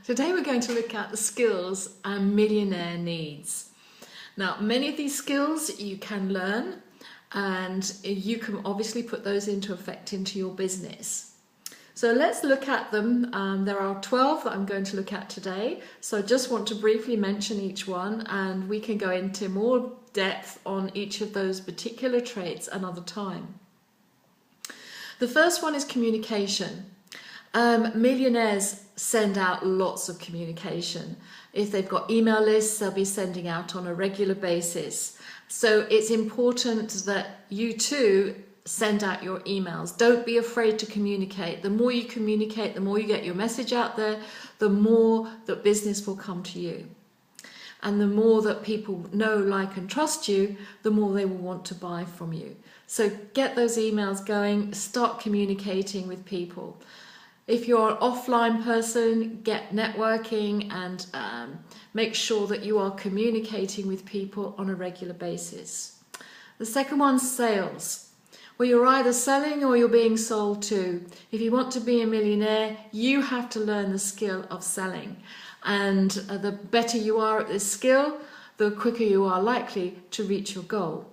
Today we're going to look at the skills a millionaire needs. Now, many of these skills you can learn and you can obviously put those into effect into your business. So let's look at them. There are 12 that I'm going to look at today. So I just want to briefly mention each one and we can go into more depth on each of those particular traits another time. The first one is communication. Millionaires send out lots of communication. If they've got email lists, they'll be sending out on a regular basis. So it's important that you too send out your emails. Don't be afraid to communicate. The more you communicate, the more you get your message out there, the more that business will come to you. And the more that people know, like and trust you, the more they will want to buy from you. So get those emails going, start communicating with people. If you're an offline person, get networking and make sure that you are communicating with people on a regular basis. The second one's sales. Well, you're either selling or you're being sold to. If you want to be a millionaire, you have to learn the skill of selling. And the better you are at this skill, the quicker you are likely to reach your goal.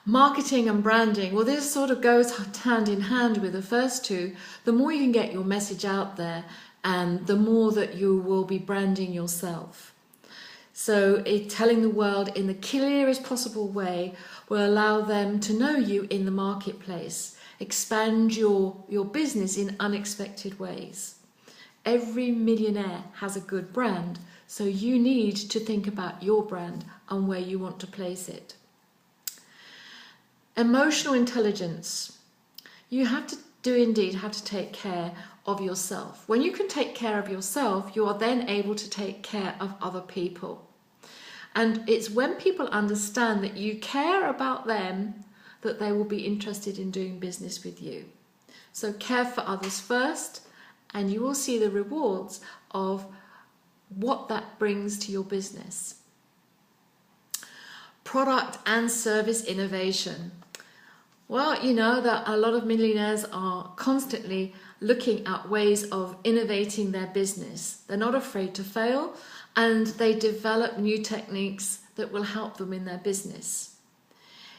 Marketing and branding, well, this sort of goes hand in hand with the first two. The more you can get your message out there, and the more that you will be branding yourself. So telling the world in the clearest possible way will allow them to know you in the marketplace, expand your business in unexpected ways. Every millionaire has a good brand, so you need to think about your brand and where you want to place it. Emotional intelligence. You have to take care of yourself. When you can take care of yourself, you are then able to take care of other people. And it's when people understand that you care about them that they will be interested in doing business with you. So care for others first, and you will see the rewards of what that brings to your business. Product and service innovation. Well, you know that a lot of millionaires are constantly looking at ways of innovating their business. They're not afraid to fail, and they develop new techniques that will help them in their business.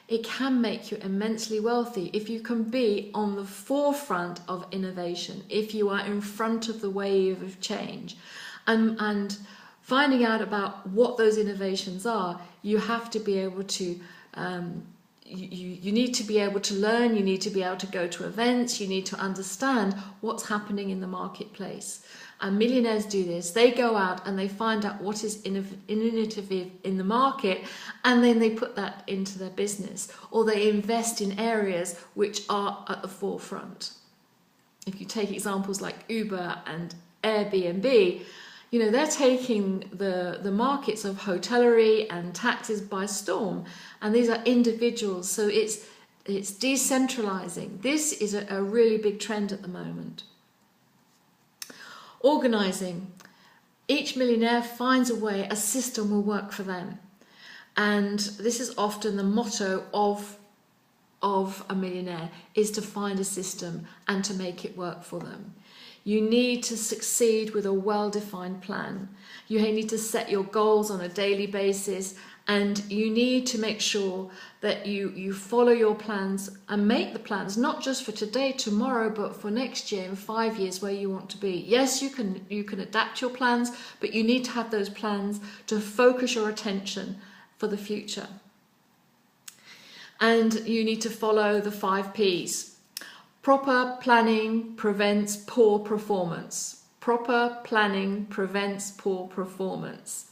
It can make you immensely wealthy if you can be on the forefront of innovation, if you are in front of the wave of change. And finding out about what those innovations are, you have to be able to You need to be able to learn, you need to be able to go to events, you need to understand what's happening in the marketplace. And millionaires do this. They go out and they find out what is innovative in the market, and then they put that into their business, or they invest in areas which are at the forefront. If you take examples like Uber and Airbnb, you know, they're taking the markets of hotellery and taxis by storm, and these are individuals, so it's decentralizing. This is a really big trend at the moment. Organizing. Each millionaire finds a way, a system will work for them, and this is often the motto of a millionaire, is to find a system and to make it work for them. You need to succeed with a well-defined plan. You need to set your goals on a daily basis, and you need to make sure that you follow your plans and make the plans, not just for today, tomorrow, but for next year and 5 years where you want to be. Yes, you can adapt your plans, but you need to have those plans to focus your attention for the future. And you need to follow the 5 Ps. Proper planning prevents poor performance. Proper planning prevents poor performance.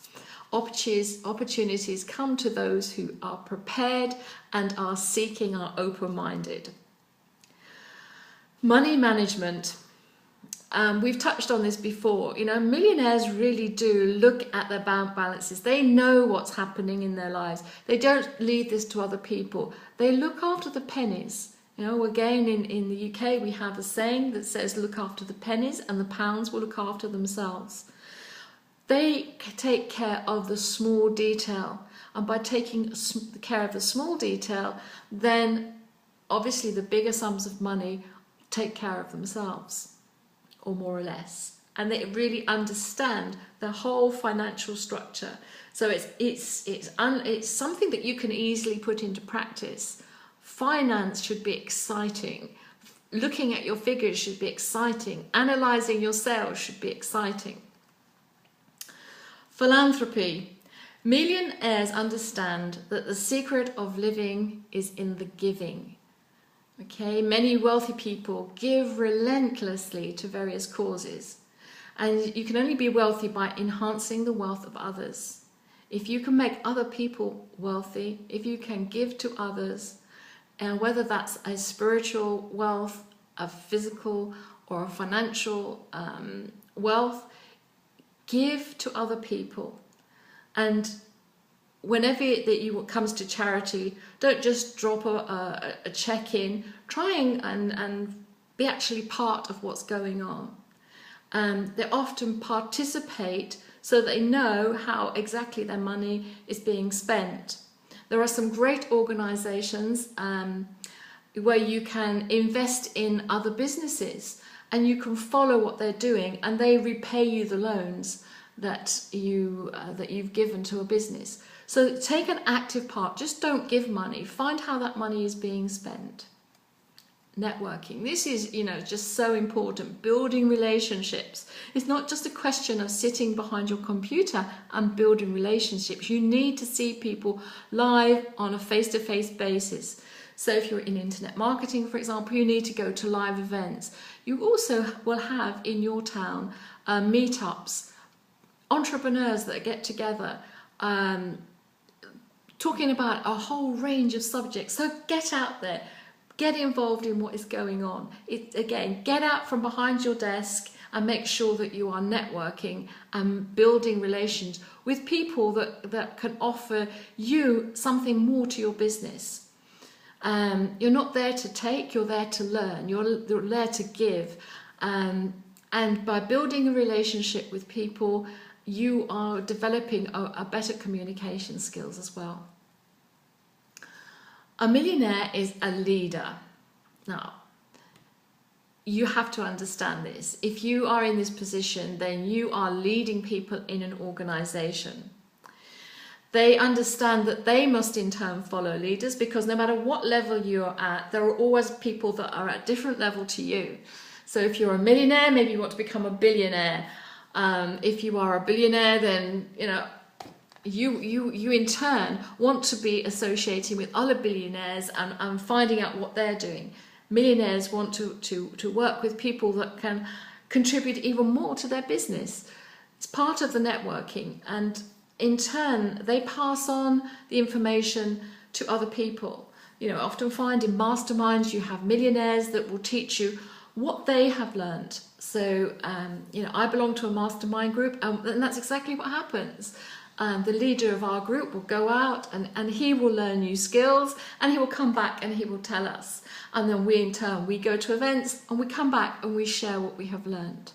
Opportunities come to those who are prepared and are seeking, are open-minded. Money management. We've touched on this before. You know, millionaires really do look at their bank balances. They know what's happening in their lives. They don't leave this to other people. They look after the pennies. You know, again, in the UK, we have a saying that says, look after the pennies and the pounds will look after themselves. They take care of the small detail. And by taking care of the small detail, then obviously the bigger sums of money take care of themselves, or more or less. and they really understand the whole financial structure. So it's something that you can easily put into practice. Finance should be exciting. Looking at your figures should be exciting. Analysing your sales should be exciting. Philanthropy. Millionaires understand that the secret of living is in the giving. Okay, many wealthy people give relentlessly to various causes, and you can only be wealthy by enhancing the wealth of others. If you can make other people wealthy, if you can give to others, and whether that's a spiritual wealth, a physical or a financial wealth, give to other people. And whenever it comes to charity, don't just drop a check in. Try and be actually part of what's going on. They often participate so they know how exactly their money is being spent. There are some great organisations where you can invest in other businesses and you can follow what they're doing, and they repay you the loans that you've given to a business. So take an active part. Just don't give money. Find how that money is being spent. Networking. This is, just so important. Building relationships. It's not just a question of sitting behind your computer and building relationships. You need to see people live on a face-to-face basis. So if you're in internet marketing, for example, you need to go to live events. You also will have in your town meetups, entrepreneurs that get together, talking about a whole range of subjects. So get out there. Get involved in what is going on. Again, get out from behind your desk and make sure that you are networking and building relations with people that can offer you something more to your business. You're not there to take, you're there to learn, you're there to give. And by building a relationship with people, you are developing a better communication skills as well. A millionaire is a leader. Now, you have to understand this. If you are in this position, then you are leading people in an organization. They understand that they must in turn follow leaders, because no matter what level you're at, there are always people that are at different level to you. So if you're a millionaire, maybe you want to become a billionaire. If you are a billionaire, then, you in turn want to be associating with other billionaires and finding out what they're doing. Millionaires want to work with people that can contribute even more to their business. It's part of the networking, and in turn they pass on the information to other people. I often find in masterminds you have millionaires that will teach you what they have learned. So I belong to a mastermind group, and that's exactly what happens. The leader of our group will go out and he will learn new skills, and he will come back and he will tell us. And then we in turn, we go to events and we come back and we share what we have learned.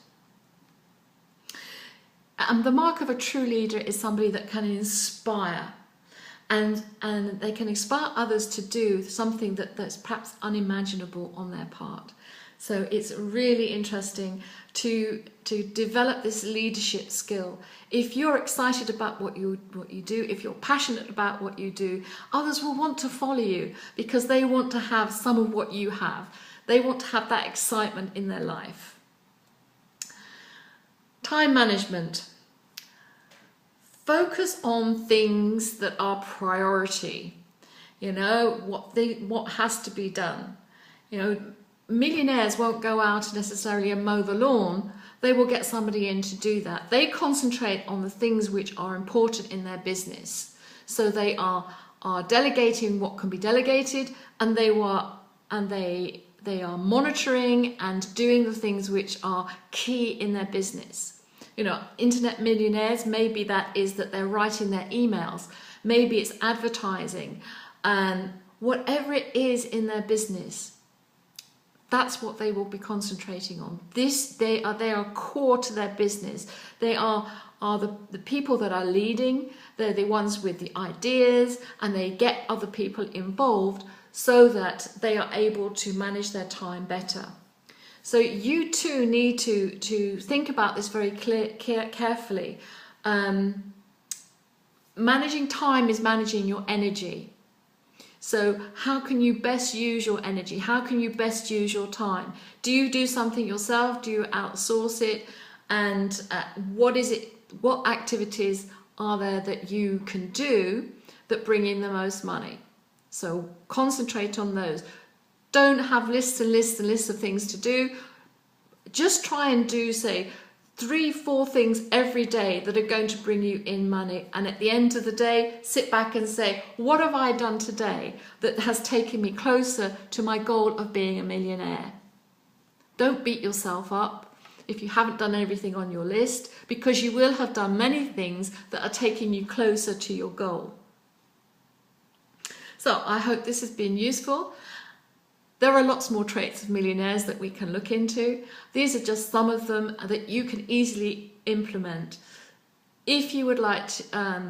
And the mark of a true leader is somebody that can inspire, and they can inspire others to do something that's perhaps unimaginable on their part. So it's really interesting to develop this leadership skill. If you're excited about what you do, if you're passionate about what you do, others will want to follow you because they want to have some of what you have. They want to have that excitement in their life. Time management. Focus on things that are priority. What has to be done. Millionaires won't go out necessarily and mow the lawn. They will get somebody in to do that. They concentrate on the things which are important in their business. So they are delegating what can be delegated, and they are monitoring and doing the things which are key in their business. Internet millionaires, maybe that is that they're writing their emails. Maybe it's advertising, and whatever it is in their business, that's what they will be concentrating on. They are core to their business. They are the people that are leading. They're the ones with the ideas, and they get other people involved so that they are able to manage their time better. So you too need to think about this very carefully. Managing time is managing your energy. So how can you best use your energy? How can you best use your time? Do you do something yourself? Do you outsource it? And what activities are there that you can do that bring in the most money? So concentrate on those. Don't have lists and lists and lists of things to do. Just try and do, say, 3-4 things every day that are going to bring you in money, and at the end of the day sit back and say, what have I done today that has taken me closer to my goal of being a millionaire? Don't beat yourself up if you haven't done everything on your list, because you will have done many things that are taking you closer to your goal. So I hope this has been useful. There are lots more traits of millionaires that we can look into. These are just some of them that you can easily implement. If you would like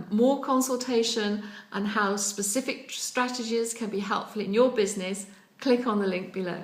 more consultation on how specific strategies can be helpful in your business, click on the link below.